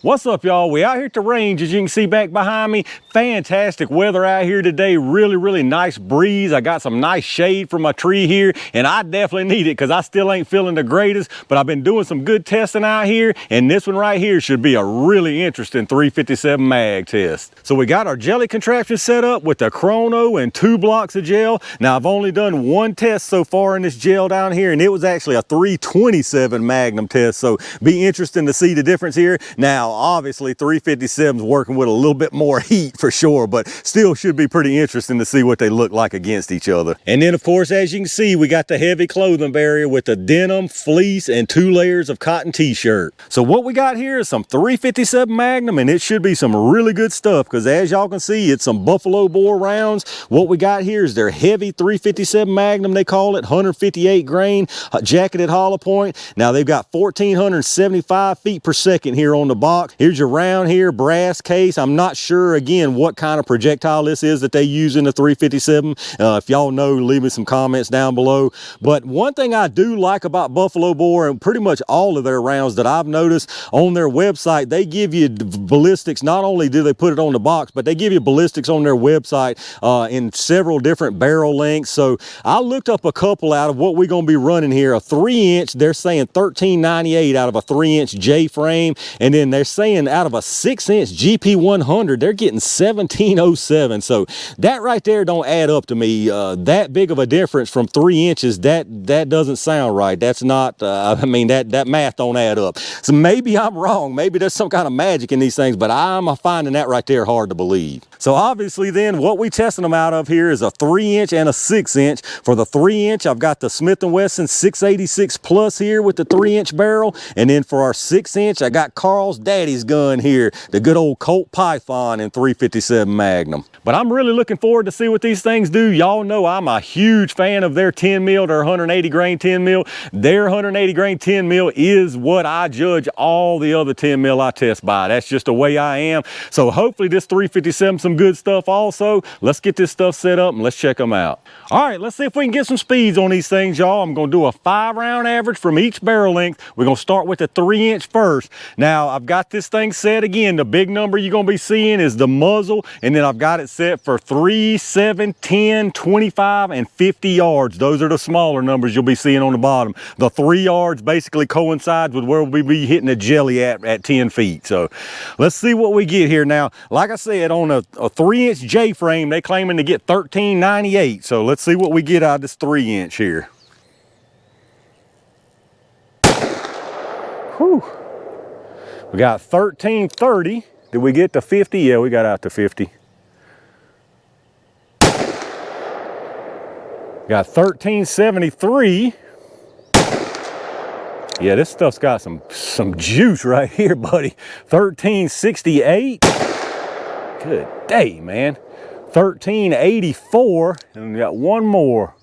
What's up, y'all? We out here at the range, as you can see back behind me. Fantastic weather out here today. Really nice breeze. I got some nice shade from my tree here, and I definitely need it because I still ain't feeling the greatest, but I've been doing some good testing out here, and this one right here should be a really interesting 357 mag test. So we got our jelly contraption set up with the chrono and 2 blocks of gel. Now, I've only done one test so far in this gel down here, and it was actually a 327 Magnum test, so be interesting to see the difference here. Now, obviously 357's working with a little bit more heat for sure, but still should be pretty interesting to see what they look like against each other. And then of course, as you can see, we got the heavy clothing barrier with the denim, fleece, and 2 layers of cotton t-shirt. So what we got here is some 357 Magnum, and it should be some really good stuff because as y'all can see, it's some buffalo bore rounds. What we got here is their heavy 357 Magnum, they call it, 158 grain, jacketed hollow point. Now they've got 1,475 feet per second here on the box. Here's your round here, brass case. I'm not sure, again, what kind of projectile this is that they use in the 357. If y'all know, leave me some comments down below. But one thing I do like about Buffalo Bore and pretty much all of their rounds that I've noticed on their website, they give you ballistics. Not only do they put it on the box, but they give you ballistics on their website in several different barrel lengths. So I looked up a couple out of what we're going to be running here. A 3-inch, they're saying $13.98 out of a 3-inch J frame, and then they're saying out of a 6-inch GP100 they're getting $17.07. So that right there don't add up to me. That big of a difference from 3 inches, that doesn't sound right. That's not I mean, that math don't add up. So maybe I'm wrong, maybe there's some kind of magic in these things, but I'm finding that right there hard to believe. So obviously then what we testing them out of here is a 3-inch and a 6-inch. For the 3-inch, I've got the Smith Wesson 686 plus here with the 3-inch barrel, and then for our 6-inch I got Carl's daddy's gun here, the good old Colt Python in 357 Magnum. But I'm really looking forward to see what these things do. Y'all know I'm a huge fan of their 10 mil, their 180 grain 10 mil. Their 180 grain 10 mil is what I judge all the other 10 mil I test by. That's just the way I am. So hopefully this 357 some good stuff also. Let's get this stuff set up and let's check them out. All right, let's see if we can get some speeds on these things, y'all. I'm gonna do a 5-round average from each barrel length. We're gonna start with the 3-inch first. Now I've got this thing set again. The big number you're gonna be seeing is the muzzle, and then I've got it set for 3, 7, 10, 25, and 50 yards. Those are the smaller numbers you'll be seeing on the bottom. The 3 yards basically coincides with where we'll be hitting the jelly at 10 feet. So let's see what we get here. Now, like I said, on a 3-inch J frame, they claiming to get $13.98. So let's see what we get out of this 3-inch here. Whew. We got 1330. Did we get to 50? Yeah, we got out to 50. Got 1373. Yeah, this stuff's got some juice right here, buddy. 1368. Good day, man. 1384, and we got one more.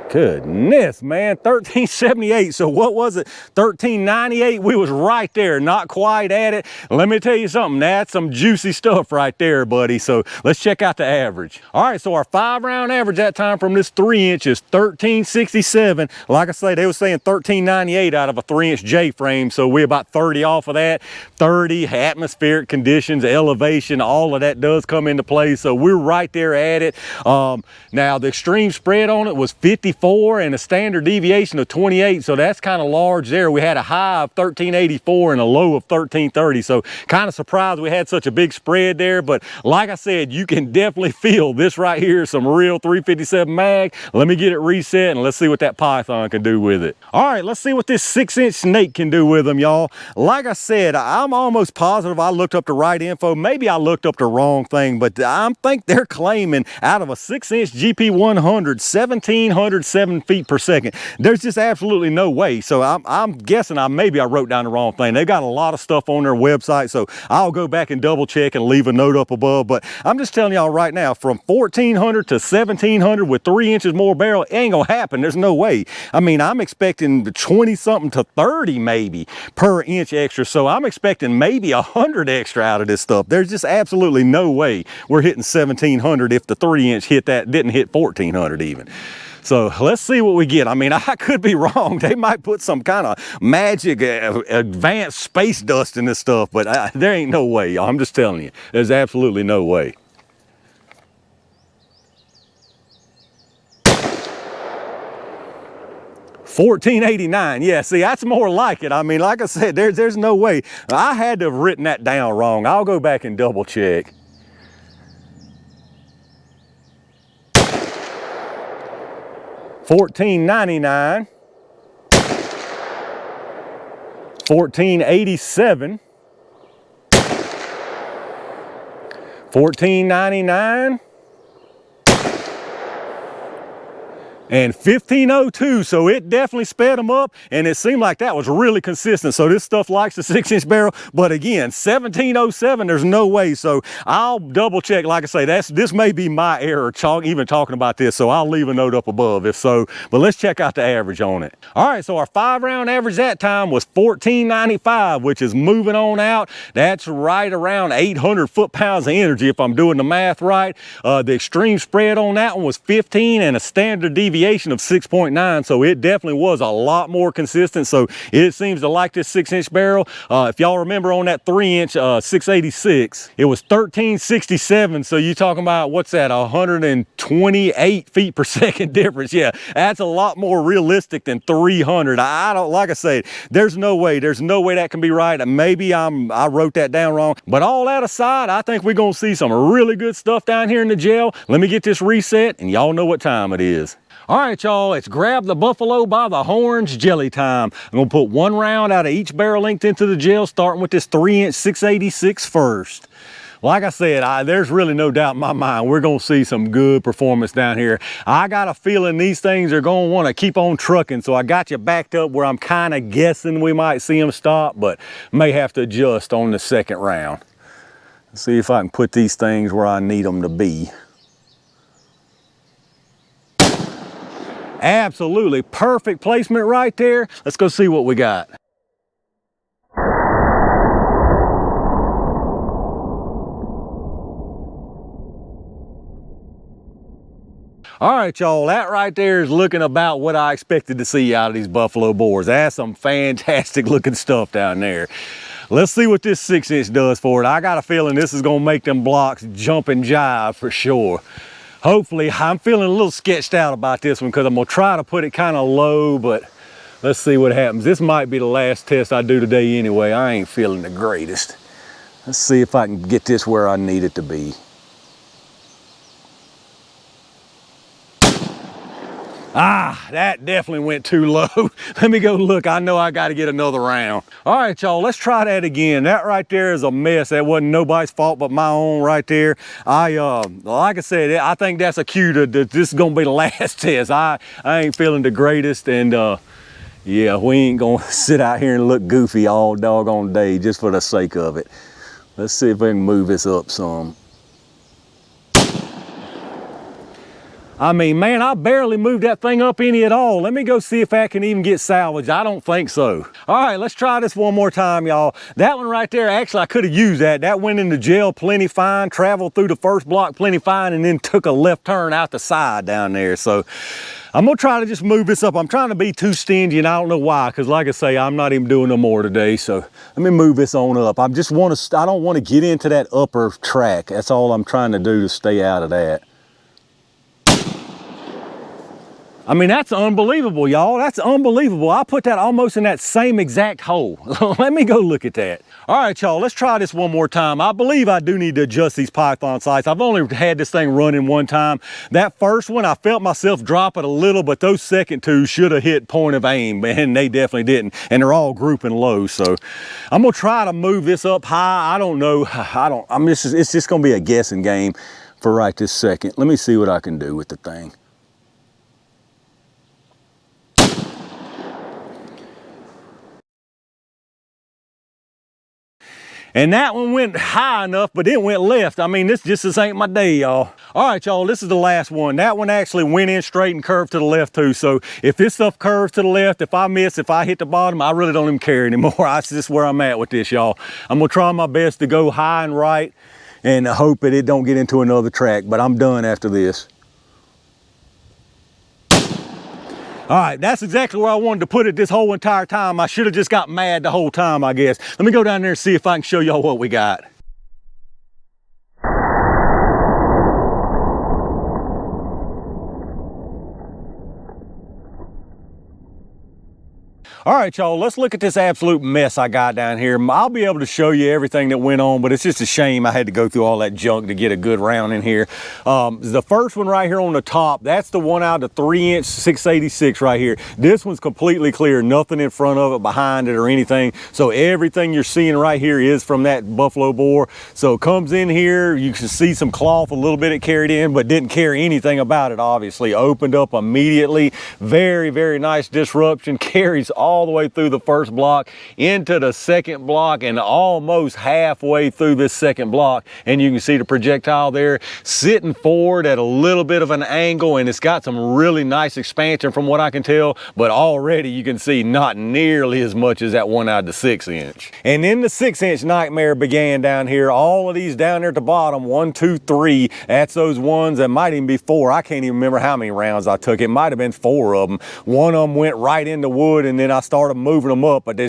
Goodness, man, 1378. So what was it? 1398. We was right there, not quite at it. Let me tell you something, that's some juicy stuff right there, buddy. So let's check out the average. All right, so our 5-round average that time from this 3-inch is 1367. Like I say, they were saying 1398 out of a 3-inch J frame. So we're about 30 off of that. 30, atmospheric conditions, elevation, all of that does come into play. So we're right there at it. Now the extreme spread on it was 54 and a standard deviation of 28, so that's kind of large there. We had a high of 1384 and a low of 1330, so kind of surprised we had such a big spread there. But like I said, you can definitely feel this right here, some real 357 mag. Let me get it reset and let's see what that Python can do with it. All right, let's see what this 6-inch snake can do with them, y'all. Like I said, I'm almost positive I looked up the right info. Maybe I looked up the wrong thing, but I think they're claiming out of a 6-inch GP100, 1,707 feet per second. There's just absolutely no way. So I'm guessing maybe I wrote down the wrong thing. They've got a lot of stuff on their website, so I'll go back and double check and leave a note up above. But I'm just telling y'all right now, from 1,400 to 1,700 with 3 inches more barrel, it ain't gonna happen. There's no way. I mean, I'm expecting 20 something to 30 maybe per inch extra. So I'm expecting maybe 100 extra out of this stuff. There's just absolutely no way we're hitting 1,700 if the 3-inch didn't hit 1,400 even. So let's see what we get. I mean, I could be wrong. They might put some kind of magic advanced space dust in this stuff, but there ain't no way, y'all. I'm just telling you, there's absolutely no way. $14.89. Yeah, see, that's more like it. I mean, like I said, there's no way. I had to have written that down wrong. I'll go back and double check. $14.99. $14.87. $14.99. And $15.02, so it definitely sped them up, and it seemed like that was really consistent. So this stuff likes the 6-inch barrel, but again, $17.07, there's no way. So I'll double check. Like I say, this may be my error, even talking about this, so I'll leave a note up above if so, but let's check out the average on it. All right, so our 5-round average that time was $14.95, which is moving on out. That's right around 800 foot-pounds of energy if I'm doing the math right. The extreme spread on that one was 15 and a standard deviation of 6.9, so it definitely was a lot more consistent. So it seems to like this 6-inch barrel. If y'all remember on that 3-inch 686, it was 1367. So you talking about, what's that, 128 feet per second difference? Yeah, that's a lot more realistic than 300. I don't, like I said, there's no way that can be right. Maybe I wrote that down wrong, but all that aside, I think we're gonna see some really good stuff down here in the gel. Let me get this reset, and y'all know what time it is. All right, y'all, it's grab the buffalo by the horns jelly time. I'm gonna put 1 round out of each barrel length into the gel, starting with this 3-inch 686 first. Like I said, there's really no doubt in my mind we're gonna see some good performance down here. I got a feeling these things are gonna wanna keep on trucking, so I got you backed up where I'm kinda guessing we might see them stop, but may have to adjust on the second round. Let's see if I can put these things where I need them to be. Absolutely perfect placement right there. Let's go see what we got. All right, y'all, that right there is looking about what I expected to see out of these buffalo bores. That's some fantastic looking stuff down there. Let's see what this 6-inch does for it. I got a feeling this is gonna make them blocks jump and jive for sure. Hopefully, I'm feeling a little sketched out about this one because I'm gonna try to put it kind of low, but let's see what happens. This might be the last test I do today anyway. I ain't feeling the greatest. Let's see if I can get this where I need it to be. Ah, that definitely went too low. Let me go look. I know I got to get another round. All right, y'all, let's try that again. That right there is a mess. That wasn't nobody's fault but my own right there. Like I said, I think that's a cue to this is gonna be the last test. I ain't feeling the greatest, and yeah, we ain't gonna sit out here and look goofy all doggone day just for the sake of it. Let's see if we can move this up some. I mean, man, I barely moved that thing up any at all. Let me go see if I can even get salvaged. I don't think so. All right, let's try this one more time, y'all. That one right there, actually, I could have used that. That went into gel plenty fine, traveled through the first block plenty fine, and then took a left turn out the side down there. So I'm gonna try to just move this up. I'm trying to be too stingy, and I don't know why, because like I say, I'm not even doing no more today. So let me move this on up. I don't want to get into that upper track. That's all I'm trying to do to stay out of that. I mean, that's unbelievable, y'all. That's unbelievable. I put that almost in that same exact hole. Let me go look at that. All right, y'all, let's try this one more time. I believe I do need to adjust these Python sights. I've only had this thing running one time. That first one, I felt myself drop it a little, but those second two should have hit point of aim, and they definitely didn't. And they're all grouping low, so I'm gonna try to move this up high. I don't know. It's just gonna be a guessing game for right this second. Let me see what I can do with the thing. And that one went high enough, but it went left. I mean, this ain't my day, y'all. All right, y'all, this is the last one. That one actually went in straight and curved to the left too. So if this stuff curves to the left, if I miss, if I hit the bottom, I really don't even care anymore. That's just where I'm at with this, y'all. I'm gonna try my best to go high and right and hope that it don't get into another track, but I'm done after this. All right, that's exactly where I wanted to put it this whole entire time. I should have just got mad the whole time, I guess. Let me go down there and see if I can show y'all what we got. All right, y'all, let's look at this absolute mess I got down here. I'll be able to show you everything that went on, but it's just a shame I had to go through all that junk to get a good round in here. The first one right here on the top, that's the one out of 3-inch 686 right here. This one's completely clear, nothing in front of it, behind it, or anything. So everything you're seeing right here is from that buffalo bore. So it comes in here, you can see some cloth, a little bit it carried in, but didn't carry anything about it, obviously. Opened up immediately. Very, very nice disruption. Carries all the way through the first block into the second block and almost halfway through this second block, and you can see the projectile there sitting forward at a little bit of an angle, and it's got some really nice expansion from what I can tell, but already you can see not nearly as much as that one out of the 6-inch. And then the 6-inch nightmare began down here. All of these down there at the bottom, 1, 2, 3, that's those ones. That might even be 4. I can't even remember how many rounds I took. It might have been 4 of them. One of them went right into wood, and then I started moving them up, but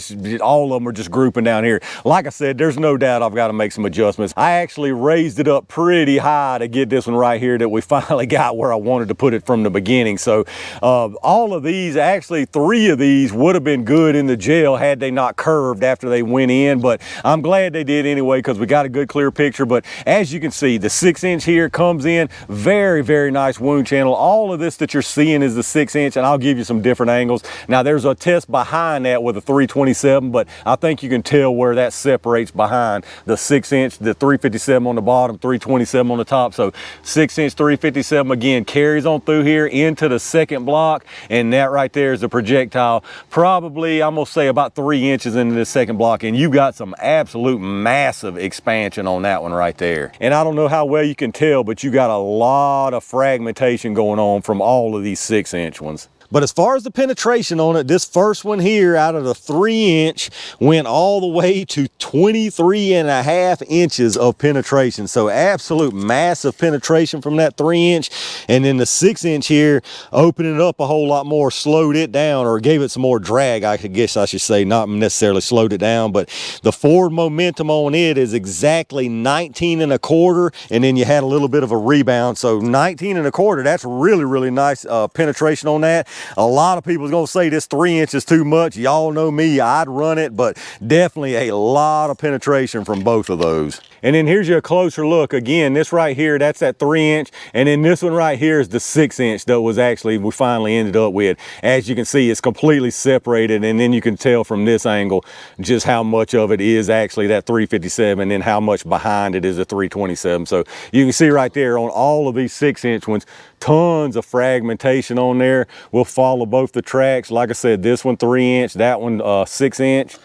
all of them are just grouping down here. Like I said, there's no doubt I've got to make some adjustments. I actually raised it up pretty high to get this one right here that we finally got where I wanted to put it from the beginning. So all of these, actually 3 of these would have been good in the gel had they not curved after they went in, but I'm glad they did anyway because we got a good clear picture. But as you can see, the 6-inch here comes in very, very nice wound channel. All of this that you're seeing is the 6-inch, and I'll give you some different angles. Now there's a test behind that with a 327, but I think you can tell where that separates behind the 6-inch, the 357 on the bottom, 327 on the top. So 6-inch 357 again carries on through here into the second block, and that right there is the projectile, probably I'm gonna say about 3 inches into the second block, and you got some absolute massive expansion on that one right there. And I don't know how well you can tell, but you got a lot of fragmentation going on from all of these 6-inch ones. But as far as the penetration on it, this first one here out of the 3-inch went all the way to 23.5 inches of penetration. So absolute massive penetration from that 3-inch. And then the 6-inch here, opening it up a whole lot more, slowed it down, or gave it some more drag, I guess I should say, not necessarily slowed it down, but the forward momentum on it is exactly 19.25, and then you had a little bit of a rebound. So 19.25, that's really, really nice penetration on that. A lot of people are going to say this 3-inch is too much. Y'all know me, I'd run it, but definitely a lot of penetration from both of those. And then here's your closer look. Again, this right here, that's that 3-inch. And then this one right here is the 6-inch that was actually, we finally ended up with. As you can see, it's completely separated. And then you can tell from this angle just how much of it is actually that 357 and then how much behind it is a 327. So you can see right there on all of these 6-inch ones, tons of fragmentation on there. We'll follow both the tracks. Like I said, this one 3-inch, that one 6-inch.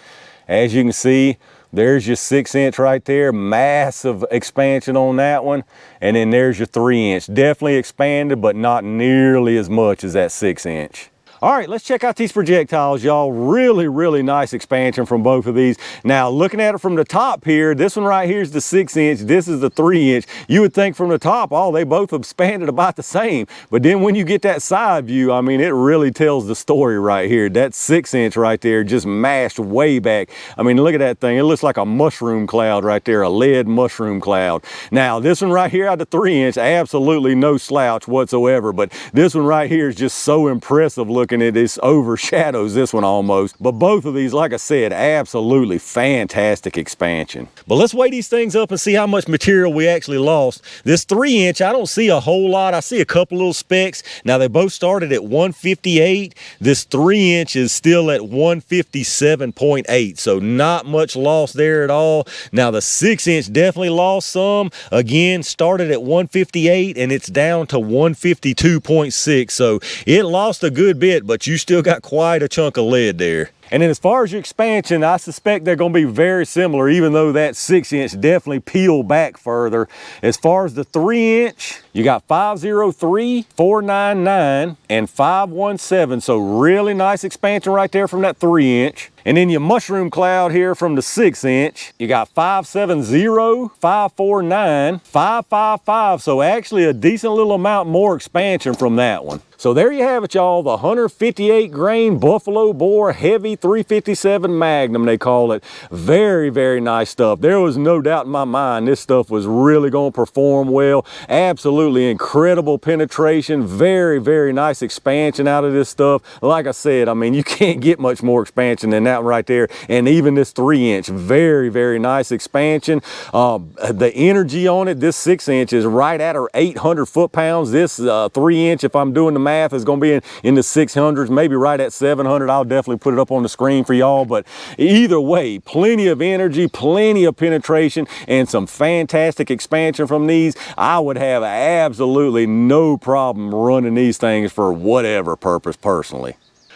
As you can see, there's your 6-inch right there, massive expansion on that one. And then there's your 3-inch, definitely expanded, but not nearly as much as that 6-inch. All right, let's check out these projectiles, y'all. Really, really nice expansion from both of these. Now, looking at it from the top here, this one right here is the 6-inch, this is the 3-inch. You would think from the top, oh, they both expanded about the same. But then when you get that side view, I mean, it really tells the story right here. That 6-inch right there just mashed way back. I mean, look at that thing. It looks like a mushroom cloud right there, a lead mushroom cloud. Now, this one right here out of the 3-inch, absolutely no slouch whatsoever. But this one right here is just so impressive looking. It this overshadows this one almost. But both of these, like I said, absolutely fantastic expansion. But let's weigh these things up and see how much material we actually lost. This 3-inch, I don't see a whole lot. I see a couple little specks. Now they both started at 158. This 3-inch is still at 157.8. So not much loss there at all. Now the 6-inch definitely lost some. Again, started at 158 and it's down to 152.6. So it lost a good bit, but you still got quite a chunk of lead there. And then as far as your expansion, I suspect they're going to be very similar, even though that 6-inch definitely peeled back further. As far as the 3-inch, you got 503, 499, and 517. So really nice expansion right there from that 3-inch. And then your mushroom cloud here from the 6-inch, you got 570, 549, 555. So actually a decent little amount more expansion from that one. So there you have it, y'all, the 158 grain Buffalo Bore Heavy 357 Magnum, they call it. Very, very nice stuff. There was no doubt in my mind this stuff was really going to perform well. Absolutely incredible penetration. Very, very nice expansion out of this stuff. Like I said, I mean, you can't get much more expansion than that one right there. And even this 3-inch, very, very nice expansion. The energy on it, this 6-inch is right at her 800 foot-pounds. This 3-inch, if I'm doing the math, is going to be in the 600s, maybe right at 700. I'll definitely put it up on the screen for y'all. But either way, plenty of energy, plenty of penetration, and some fantastic expansion from these. I would have absolutely no problem running these things for whatever purpose personally.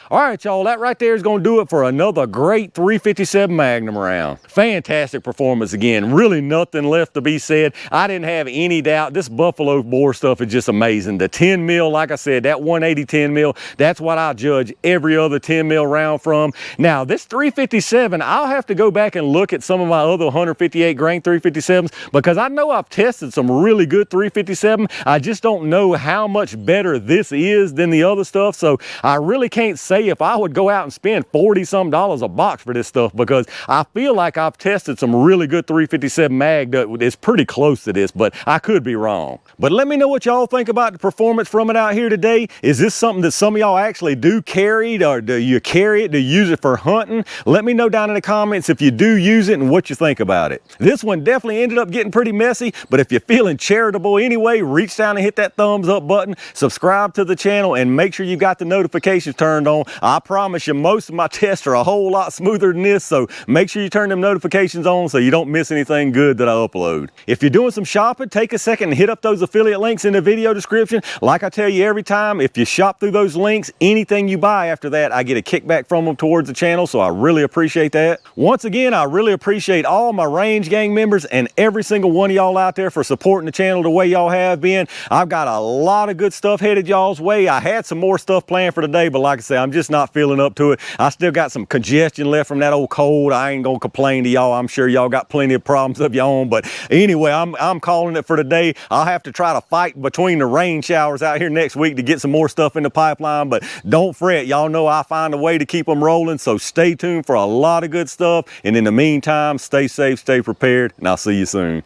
All right, y'all, that right there is going to do it for another great 357 Magnum round. Fantastic performance again. Really nothing left to be said. I didn't have any doubt. This Buffalo Bore stuff is just amazing. The 10 mil, like I said, that 180 10 mil, that's what I judge every other 10 mil round from. Now, this 357, I'll have to go back and look at some of my other 158 grain 357s because I know I've tested some really good 357. I just don't know how much better this is than the other stuff. So I really can't say if I would go out and spend $40-some a box for this stuff, because I feel like I've tested some really good 357 mag that is pretty close to this, but I could be wrong. But let me know what y'all think about the performance from it out here today. Is this something that some of y'all actually do carry, or do you carry it to use it for hunting? Let me know down in the comments if you do use it and what you think about it. This one definitely ended up getting pretty messy, but if you're feeling charitable anyway, reach down and hit that thumbs up button, subscribe to the channel, and make sure you got the notifications turned on. I promise you, most of my tests are a whole lot smoother than this, so make sure you turn them notifications on so you don't miss anything good that I upload. If you're doing some shopping, take a second and hit up those affiliate links in the video description. Like I tell you every time, if you shop through those links, anything you buy after that, I get a kickback from them towards the channel, so I really appreciate that. Once again, I really appreciate all my Range Gang members and every single one of y'all out there for supporting the channel the way y'all have been. I've got a lot of good stuff headed y'all's way. I had some more stuff planned for today, but like I say, I'm just not feeling up to it. I still got some congestion left from that old cold. I ain't gonna complain to y'all. I'm sure y'all got plenty of problems of your own, but anyway, I'm calling it for today. I'll have to try to fight between the rain showers out here next week to get some more stuff in the pipeline, but don't fret. Y'all know I find a way to keep them rolling, so stay tuned for a lot of good stuff. And in the meantime, stay safe, stay prepared, and I'll see you soon.